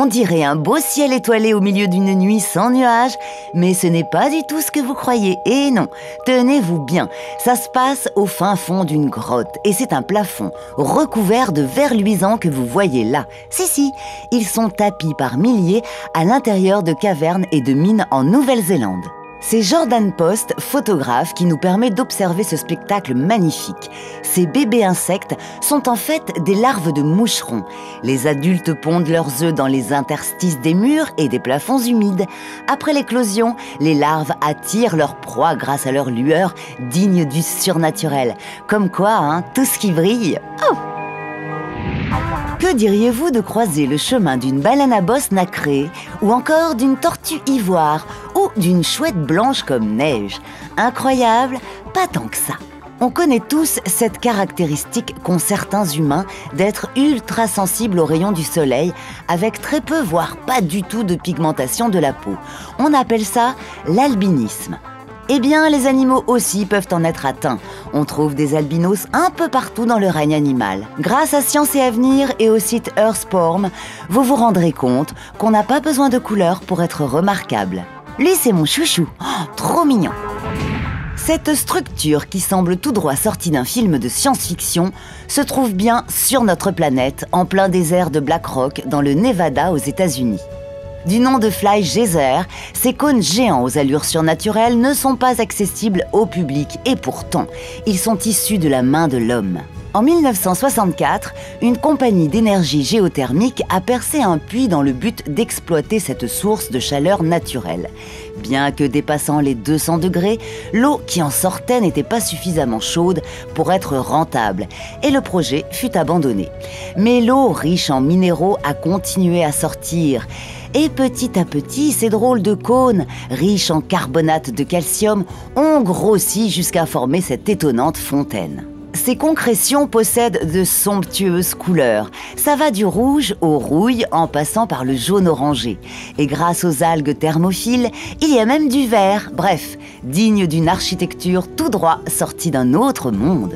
On dirait un beau ciel étoilé au milieu d'une nuit sans nuages, mais ce n'est pas du tout ce que vous croyez. Et non, tenez-vous bien, ça se passe au fin fond d'une grotte et c'est un plafond recouvert de verre luisant que vous voyez là. Si, ils sont tapis par milliers à l'intérieur de cavernes et de mines en Nouvelle-Zélande. C'est Jordan Post, photographe, qui nous permet d'observer ce spectacle magnifique. Ces bébés insectes sont en fait des larves de moucherons. Les adultes pondent leurs œufs dans les interstices des murs et des plafonds humides. Après l'éclosion, les larves attirent leur proie grâce à leur lueur digne du surnaturel. Comme quoi, tout ce qui brille... Oh! Que diriez-vous de croiser le chemin d'une baleine à bosse nacrée, ou encore d'une tortue ivoire, ou d'une chouette blanche comme neige? Incroyable? Pas tant que ça. On connaît tous cette caractéristique qu'ont certains humains d'être ultra sensibles aux rayons du soleil, avec très peu, voire pas du tout de pigmentation de la peau. On appelle ça l'albinisme. Eh bien, les animaux aussi peuvent en être atteints. On trouve des albinos un peu partout dans le règne animal. Grâce à Science et Avenir et au site Earthsporm, vous vous rendrez compte qu'on n'a pas besoin de couleurs pour être remarquable. Lui, c'est mon chouchou. Oh, trop mignon. Cette structure qui semble tout droit sortie d'un film de science-fiction se trouve bien sur notre planète, en plein désert de Black Rock, dans le Nevada aux États-Unis. Du nom de Fly Geyser, ces cônes géants aux allures surnaturelles ne sont pas accessibles au public et pourtant, ils sont issus de la main de l'homme. En 1964, une compagnie d'énergie géothermique a percé un puits dans le but d'exploiter cette source de chaleur naturelle. Bien que dépassant les 200 degrés, l'eau qui en sortait n'était pas suffisamment chaude pour être rentable et le projet fut abandonné. Mais l'eau riche en minéraux a continué à sortir. Et petit à petit, ces drôles de cônes, riches en carbonate de calcium, ont grossi jusqu'à former cette étonnante fontaine. Ces concrétions possèdent de somptueuses couleurs. Ça va du rouge au rouille en passant par le jaune orangé. Et grâce aux algues thermophiles, il y a même du vert. Bref, digne d'une architecture tout droit sortie d'un autre monde.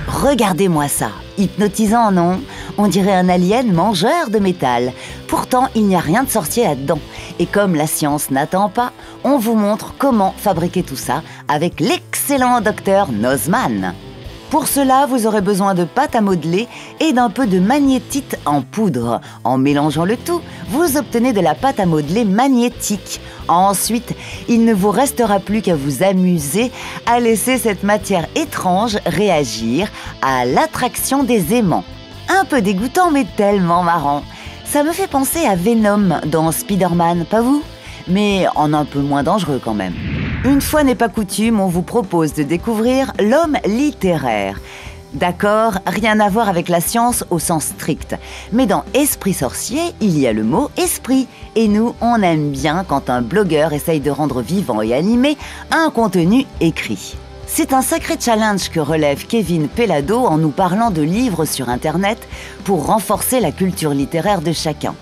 Regardez-moi ça, hypnotisant, non? On dirait un alien mangeur de métal. Pourtant, il n'y a rien de sorcier là-dedans. Et comme la science n'attend pas, on vous montre comment fabriquer tout ça avec l'excellent docteur Nozman. Pour cela, vous aurez besoin de pâte à modeler et d'un peu de magnétite en poudre. En mélangeant le tout, vous obtenez de la pâte à modeler magnétique. Ensuite, il ne vous restera plus qu'à vous amuser à laisser cette matière étrange réagir à l'attraction des aimants. Un peu dégoûtant, mais tellement marrant. Ça me fait penser à Venom dans Spider-Man, pas vous? Mais en un peu moins dangereux quand même. Une fois n'est pas coutume, on vous propose de découvrir l'homme littéraire. D'accord, rien à voir avec la science au sens strict. Mais dans Esprit sorcier, il y a le mot esprit. Et nous, on aime bien quand un blogueur essaye de rendre vivant et animé un contenu écrit. C'est un sacré challenge que relève Kevin Pellado en nous parlant de livres sur Internet pour renforcer la culture littéraire de chacun.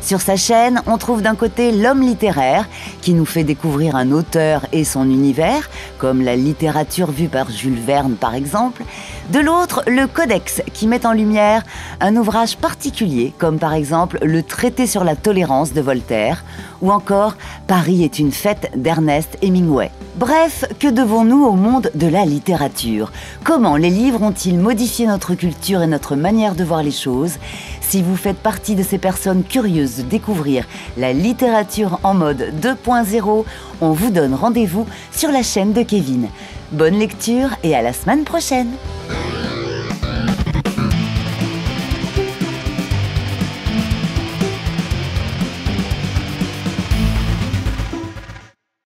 Sur sa chaîne, on trouve d'un côté l'homme littéraire, qui nous fait découvrir un auteur et son univers, comme la littérature vue par Jules Verne par exemple. De l'autre, le codex, qui met en lumière un ouvrage particulier, comme par exemple le Traité sur la tolérance de Voltaire, ou encore Paris est une fête d'Ernest Hemingway. Bref, que devons-nous au monde de la littérature? Comment les livres ont-ils modifié notre culture et notre manière de voir les choses? Si vous faites partie de ces personnes curieuses de découvrir la littérature en mode 2.0, on vous donne rendez-vous sur la chaîne de Kevin. Bonne lecture et à la semaine prochaine!